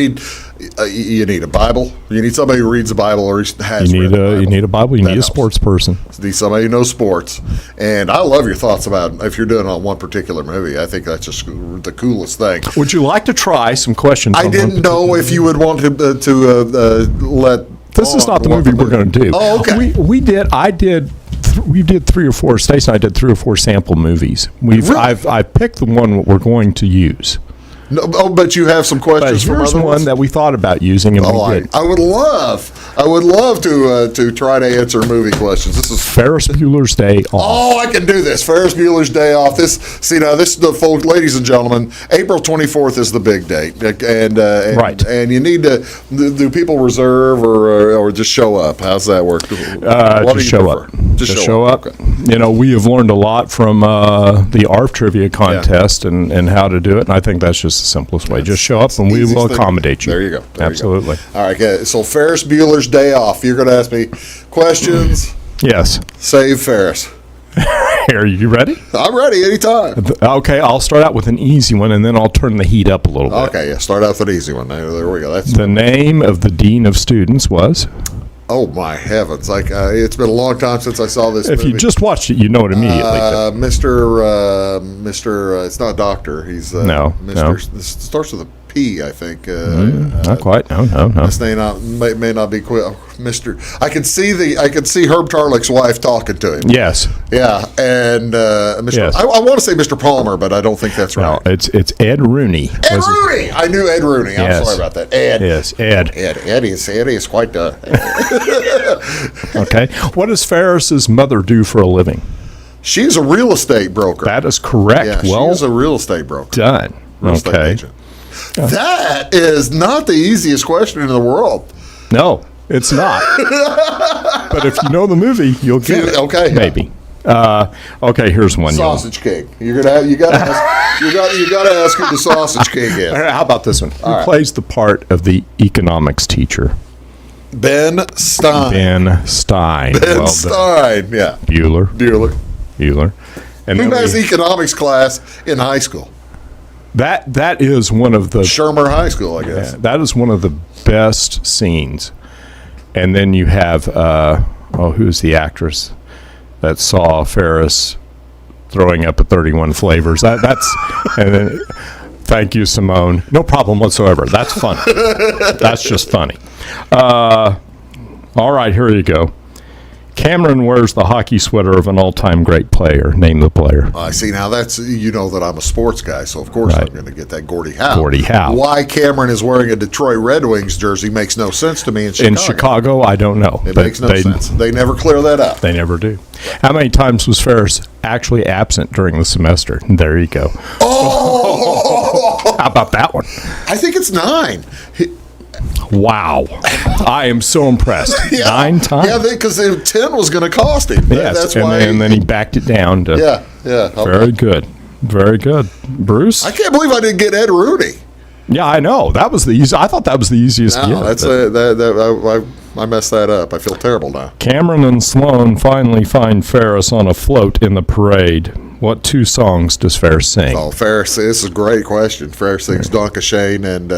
need a Bible. You need somebody who reads the Bible or has read the Bible. You need a Bible. You need a sports person. You need somebody who knows sports. And I love your thoughts about if you're doing it on one particular movie. I think that's just the coolest thing. Would you like to try some questions? I didn't know if you would want to let. This is not the movie we're going to do. Oh, okay. We did 3 or 4. Stacey and I did 3 or 4 sample movies. I picked the one we're going to use. No, but you have some questions But from here's other one ones? that we thought about using, and we did. I would love to try to answer movie questions. This is Ferris Bueller's Day Off. Oh, I can do this. Ferris Bueller's Day Off. This is the folks, ladies and gentlemen. April 24th is the big date, and Right. And you need to. Do people reserve or just show up? How's that work? What do Just you show prefer? up. Just show up. Okay. You know, we have learned a lot from the ARF trivia contest and how to do it, and I think that's just the simplest way. Just show up, and we will accommodate you. There you go. Absolutely. All right. Okay. So Ferris Bueller's Day Off. You're going to ask me questions. Yes. Save Ferris. Are you ready? I'm ready anytime. Okay, I'll start out with an easy one, and then I'll turn the heat up a little bit. Okay. Yeah. Start out with an easy one. There we go. That's The name of the dean of students was? Oh my heavens! Like it's been a long time since I saw this. If movie. you just watched it, you know it immediately. Mr. It's not Doctor. He's No. This starts with a P, I think. Not quite. No. This may not be quick. Mr. I could see Herb Tarlick's wife talking to him. Yes. Yeah, and Mr. Yes. I want to say Mr. Palmer, but I don't think that's right. No, it's Ed Rooney. Ed Rooney. I knew Ed Rooney. I'm Yes. sorry about that. Ed. Yes, Ed. Ed is quite. Okay. What does Ferris's mother do for a living? She's a real estate broker. That is correct. Yeah, well she's a real estate broker. done. Real estate Okay. agent. That is not the easiest question in the world. No, it's not. But if you know the movie, you'll get it. Okay. Maybe. Okay, here's one. Sausage King. You gotta ask who the Sausage King is. How about this one? Who right. plays the part of the economics teacher? Ben Stein. Ben Stein. Ben Stein. Yeah. Bueller. And Who then has economics class in high school? that is one of the Shermer High School, I guess. that is one of the best scenes. And then you have who's the actress that saw Ferris throwing up at 31 Flavors? That's and then, thank you, Simone. No problem whatsoever. That's funny. That's just funny. All right, here you go. Cameron wears the hockey sweater of an all-time great player. Name the player. I see. Now that's that I'm a sports guy, so of course Right. I'm going to get that Gordie Howe. Gordie Howe. Why Cameron is wearing a Detroit Red Wings jersey makes no sense to me in Chicago. In Chicago, I don't know. It but makes no sense. They never clear that up. They never do. How many times was Ferris actually absent during the semester? There you go. Oh! How about that one? I think it's 9. Wow. I am so impressed. 9 times? Yeah, because 10 was going to cost him. Yes, That's and, why. and then he backed it down to. Yeah. Okay. Very good. Very good. Bruce? I can't believe I didn't get Ed Rooney. Yeah, I know. That was the easy. I thought that was the easiest. No, that's I messed that up. I feel terrible now. Cameron and Sloan finally find Ferris on a float in the parade. What 2 songs does Ferris sing? Oh, Ferris, this is a great question. Ferris sings Donka Shane and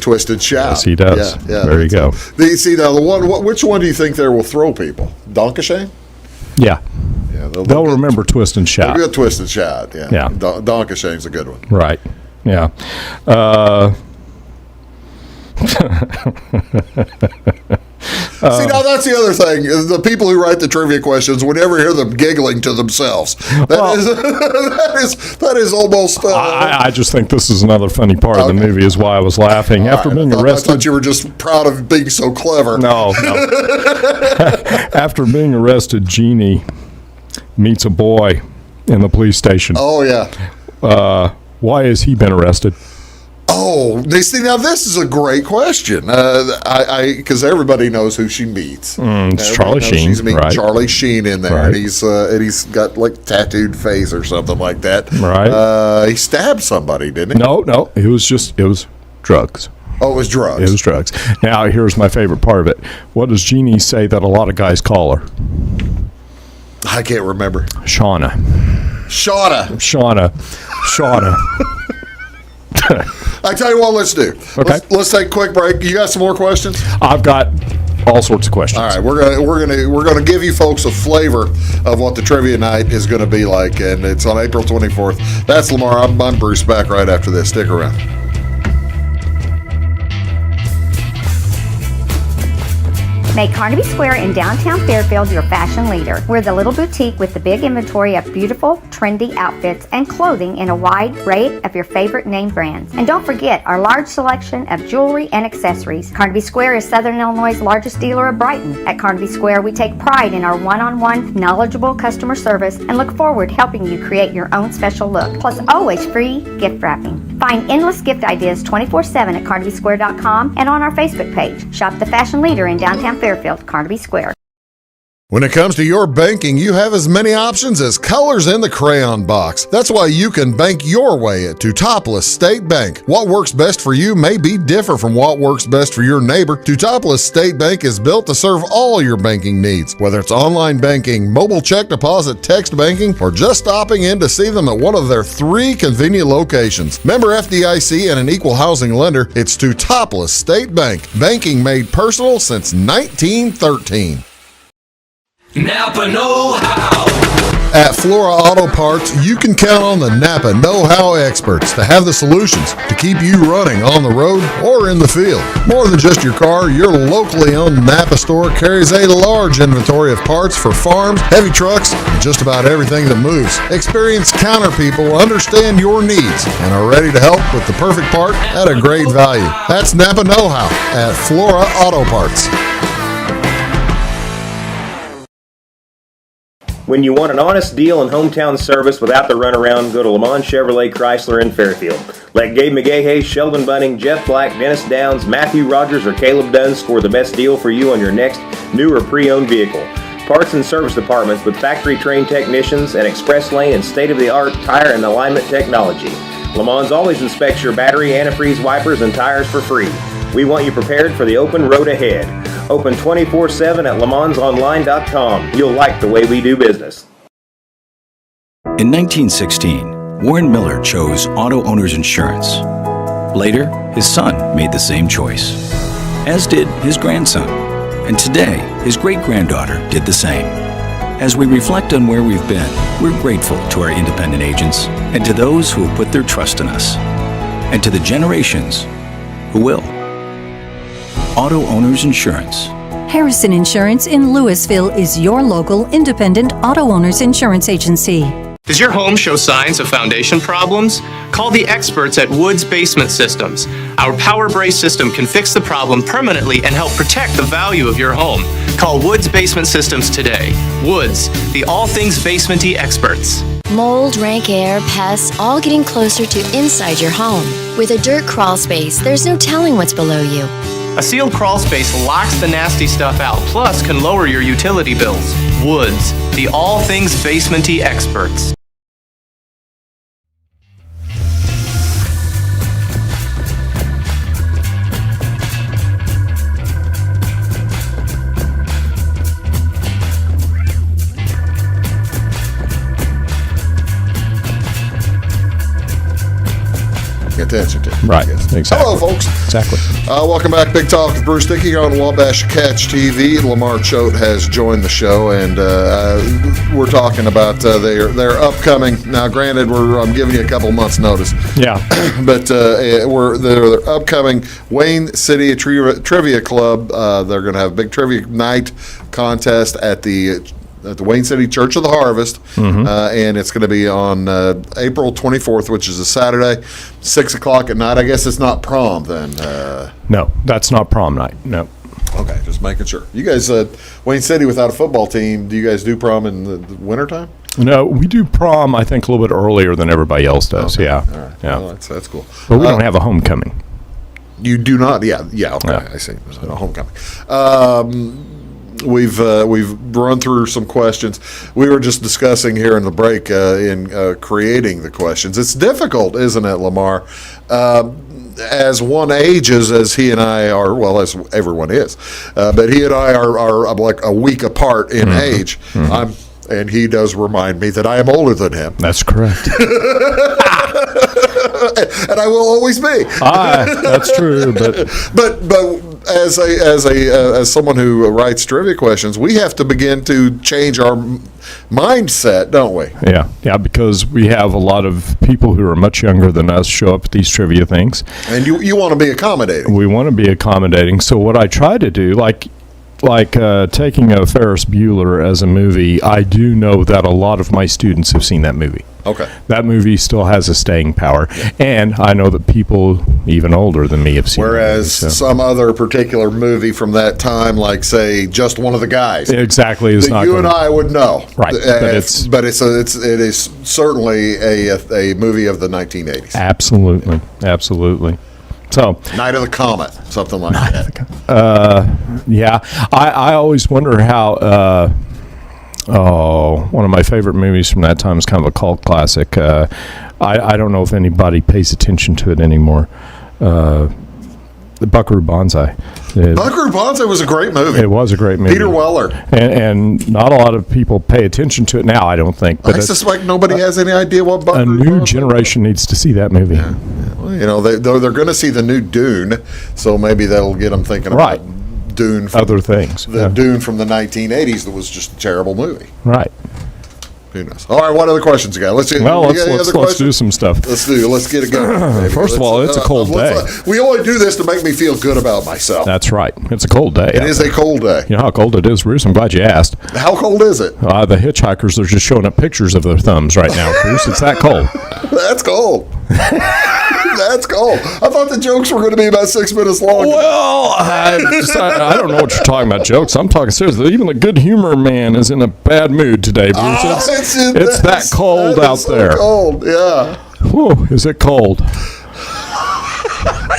Twist and Shout. Yes, he does. Yeah. There you go. See, now, which one do you think there will throw people? Donka Shane? Yeah. Yeah, They'll remember Twist and Shout. They'll get Twist and Shout, yeah. Yeah. Donka Shane's a good one. Right. Yeah. See, now that's the other thing. The people who write the trivia questions, we never hear them giggling to themselves. That is almost. I just think this is another funny part of the movie is why I was laughing. After being arrested. I thought you were just proud of being so clever. No. After being arrested, Jeannie meets a boy in the police station. Oh, yeah. Why has he been arrested? Oh, see, now this is a great question. Because everybody knows who she meets. It's Charlie Sheen, She's meeting right? Charlie Sheen in there, Right. and he's got like tattooed face or something like that. Right. He stabbed somebody, didn't he? No. It was drugs. Oh, it was drugs. It was drugs. Now, here's my favorite part of it. What does Jeannie say that a lot of guys call her? I can't remember. Shauna. I tell you what, let's do. Okay. Let's take a quick break. You got some more questions? I've got all sorts of questions. All right, we're gonna give you folks a flavor of what the trivia night is gonna be like, and it's on April 24th. That's Lamar. I'm Bruce. Back right after this. Stick around. Make Carnaby Square in downtown Fairfield your fashion leader. We're the little boutique with the big inventory of beautiful, trendy outfits and clothing in a wide array of your favorite name brands. And don't forget our large selection of jewelry and accessories. Carnaby Square is Southern Illinois' largest dealer of Brighton. At Carnaby Square, we take pride in our one-on-one, knowledgeable customer service and look forward to helping you create your own special look. Plus, always free gift wrapping. Find endless gift ideas 24/7 at CarnabySquare.com and on our Facebook page. Shop the fashion leader in downtown Fairfield, Carnaby Square. When it comes to your banking, you have as many options as colors in the crayon box. That's why you can bank your way at Teutopolis State Bank. What works best for you may be different from what works best for your neighbor. Teutopolis State Bank is built to serve all your banking needs, whether it's online banking, mobile check deposit, text banking, or just stopping in to see them at one of their 3 convenient locations. Member FDIC and an equal housing lender, it's Teutopolis State Bank. Banking made personal since 1913. Napa know-how. At Flora Auto Parts, you can count on the Napa know-how experts to have the solutions to keep you running on the road or in the field. More than just your car, your locally owned Napa store carries a large inventory of parts for farms, heavy trucks, and just about everything that moves. Experienced counter people understand your needs and are ready to help with the perfect part at a great value. That's Napa know-how at Flora Auto Parts. When you want an honest deal and hometown service without the runaround, go to LaMar Chevrolet Chrysler in Fairfield. Let Gabe McGahey, Sheldon Bunning, Jeff Black, Dennis Downs, Matthew Rogers, or Caleb Dunn score the best deal for you on your next new or pre-owned vehicle. Parts and service departments with factory-trained technicians and express lane and state-of-the-art tire and alignment technology. LaMar's always inspects your battery, antifreeze, wipers, and tires for free. We want you prepared for the open road ahead. Open 24/7 at lemansonline.com. You'll like the way we do business. In 1916, Warren Miller chose auto owners insurance. Later, his son made the same choice, as did his grandson. And today, his great-granddaughter did the same. As we reflect on where we've been, we're grateful to our independent agents and to those who have put their trust in us, and to the generations who will. Auto Owners Insurance. Harrison Insurance in Louisville is your local independent auto owners insurance agency. Does your home show signs of foundation problems? Call the experts at Woods Basement Systems. Our Power Brace system can fix the problem permanently and help protect the value of your home. Call Woods Basement Systems today. Woods, the all things basement-y experts. Mold, rank air, pests, all getting closer to inside your home. With a dirt crawl space, there's no telling what's below you. A sealed crawl space locks the nasty stuff out, plus can lower your utility bills. Woods, the all things basement-y experts. Attention to. Right, exactly. Hello, folks. Exactly. Welcome back. Big Talk with Bruce Dickey on Wabash Catch TV. LaMar Choate has joined the show, and we're talking about their upcoming. Now, granted, I'm giving you a couple months' notice. Yeah. But their upcoming Wayne City Trivia Club. They're going to have a big trivia night contest at the Wayne City Church of the Harvest, and it's going to be on April 24th, which is a Saturday, 6 o'clock at night. I guess it's not prom then. No, that's not prom night. No. Okay, just making sure. You guys, Wayne City without a football team, do you guys do prom in the wintertime? No, we do prom, I think, a little bit earlier than everybody else does. Okay. Yeah. All right. Yeah. Well, that's cool. But we don't have a homecoming. You do not? Yeah. Okay. Yeah. I see. A homecoming. We've run through some questions. We were just discussing here in the break in creating the questions. It's difficult, isn't it, LaMar? As one ages, as he and I are, well, as everyone is, but he and I are like a week apart in age. And he does remind me that I am older than him. That's correct. And I will always be. That's true. But as someone who writes trivia questions, we have to begin to change our mindset, don't we? Yeah, because we have a lot of people who are much younger than us show up at these trivia things. And you want to be accommodating. We want to be accommodating. So what I try to do, like like taking a Ferris Bueller as a movie, I do know that a lot of my students have seen that movie. Okay. That movie still has a staying power. And I know that people even older than me have seen it. Whereas some other particular movie from that time, like, say, Just One of the Guys. Exactly. Is that not you and I would know. Right. But it is certainly a movie of the 1980s. Absolutely. Absolutely. So Night of the Comet, something like that. Yeah. I always wonder how... one of my favorite movies from that time is kind of a cult classic. I don't know if anybody pays attention to it anymore. The Buckaroo Banzai. Buckaroo Banzai was a great movie. It was a great movie. Peter Weller. And not a lot of people pay attention to it now, I don't think. But I suspect nobody has any idea what Buckaroo Banzai. A new Banzai generation needs to see that movie. Yeah. Well, you know, they're going to see the new Dune, so maybe that'll get them thinking about Dune from other things. Dune from the 1980s that was just a terrible movie. Right. Who knows? All right, what other questions you got? Let's do some stuff. Let's get it going. First of all, it's a cold day. We only do this to make me feel good about myself. That's right. It's a cold day. It is a cold day. You know how cold it is, Bruce? I'm glad you asked. How cold is it? The hitchhikers are just showing up pictures of their thumbs right now, Bruce. It's that cold. That's cold. That's cold. I thought the jokes were going to be about 6 minutes long. Well, I don't know what you're talking about, jokes. I'm talking seriously. Even the good humor man is in a bad mood today, Bruce. It's that cold out there. Cold, yeah. Whew, is it cold?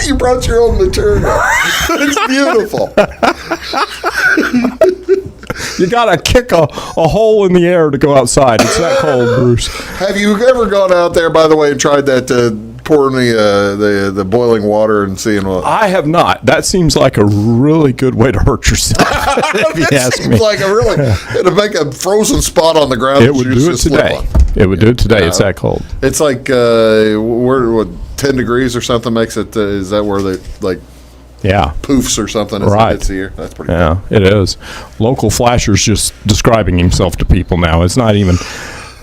You brought your own material. It's beautiful. You got to kick a hole in the air to go outside. It's that cold, Bruce. Have you ever gone out there, by the way, and tried that pouring the boiling water and seeing what? I have not. That seems like a really good way to hurt yourself. If you ask me. Like it'd make a frozen spot on the ground. It would do it today. It would do it today. It's that cold. It's like what 10 degrees or something makes it. Is that where they like? Yeah. Poofs or something as it hits the air. That's pretty cool. It is. Local Flasher's just describing himself to people now. It's not even...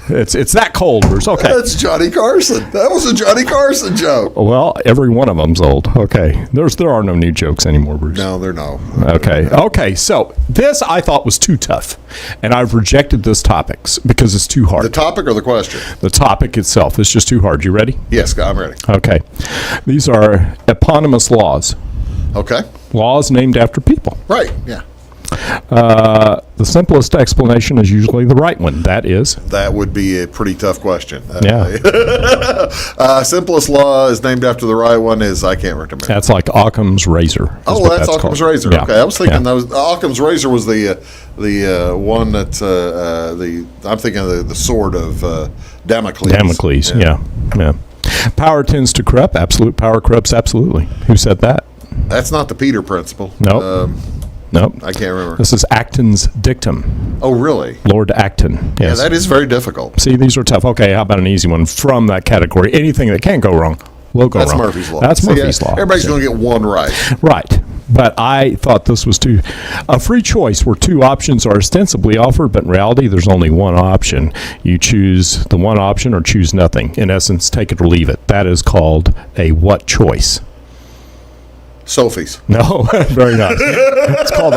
It's that cold, Bruce. Okay. That's Johnny Carson. That was a Johnny Carson joke. Well, every one of them's old. Okay. There are no new jokes anymore, Bruce. No, they're no. Okay. Okay, so this I thought was too tough, and I've rejected this topic because it's too hard. The topic or the question? The topic itself. It's just too hard. You ready? Yes, I'm ready. Okay. These are eponymous laws. Okay. Laws named after people. Right, yeah. The simplest explanation is usually the right one. That would be a pretty tough question. Yeah. Simplest law is named after the right one is, I can't remember. That's like Occam's razor. Oh, that's Occam's razor. Yeah. Okay, I was thinking that was Occam's razor was the one that I'm thinking of the sword of Damocles. Damocles, yeah. Power tends to corrupt. Absolute power corrupts absolutely. Who said that? That's not the Peter principle. Nope. Nope. I can't remember. This is Acton's dictum. Oh, really? Lord Acton. Yes. Yeah, that is very difficult. See, these are tough. Okay, how about an easy one from that category? Anything that can go wrong will go wrong. That's Murphy's Law. That's Murphy's Law. Everybody's going to get one right. Right. But I thought this was a free choice where two options are ostensibly offered, but in reality, there's only one option. You choose the one option or choose nothing. In essence, take it or leave it. That is called a what choice? Sophie's. No, very nice. It's called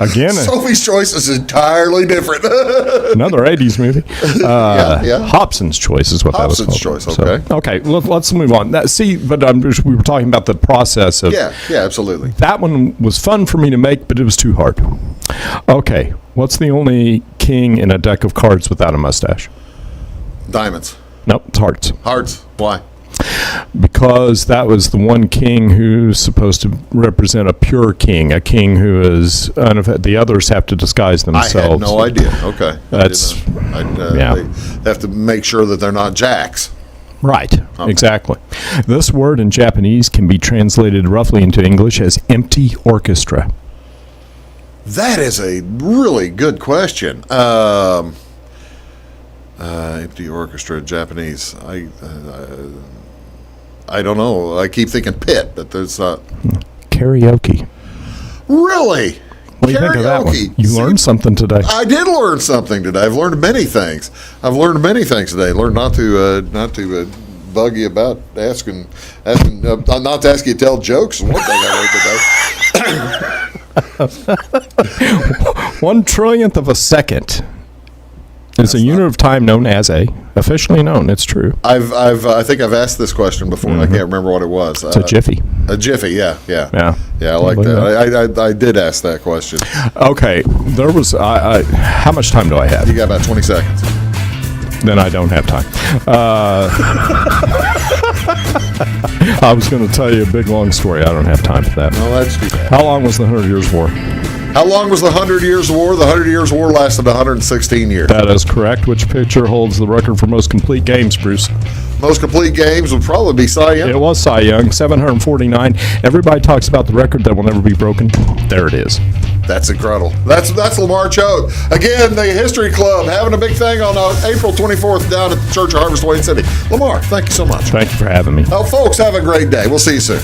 again. Sophie's Choice is entirely different. Another 80s movie. Hobson's Choice is what Hobson's that was called. Choice, okay. So, okay, let's move on. We were talking about the process of... Yeah, absolutely. That one was fun for me to make, but it was too hard. Okay, what's the only king in a deck of cards without a mustache? Diamonds. Nope, it's hearts. Hearts. Why? Because that was the one king who's supposed to represent a pure king, a king who is the others have to disguise themselves. I had no idea. Okay, that's They have to make sure that they're not jacks. Right. Okay. Exactly. This word in Japanese can be translated roughly into English as empty orchestra. That is a really good question. Empty orchestra, Japanese. I don't know. I keep thinking pit, but there's not. Karaoke. Really? What do you think of that one? You learned something today. I did learn something today. I've learned many things. Today. Learned not to bug you about asking not to ask you to tell jokes. One thing I learned today. 1 trillionth of a second is a unit of time known as officially known. It's true. I think I've asked this question before, and I can't remember what it was. It's a jiffy. A jiffy, yeah. Yeah, I like that. I did ask that question. Okay, there was. How much time do I have? You got about 20 seconds. Then I don't have time. I was going to tell you a big, long story. I don't have time for that. No, that's too bad. How long was the 100 Years' War? How long was the 100 Years' War? The 100 Years' War lasted 116 years. That is correct. Which pitcher holds the record for most complete games, Bruce? Most complete games would probably be Cy Young. It was Cy Young, 749. Everybody talks about the record that will never be broken. There it is. That's incredible. That's LaMar Choate. Again, the History Club having a big thing on April 24th down at the Church of Harvest, Wayne City. LaMar, thank you so much. Thank you for having me. Folks, have a great day. We'll see you soon.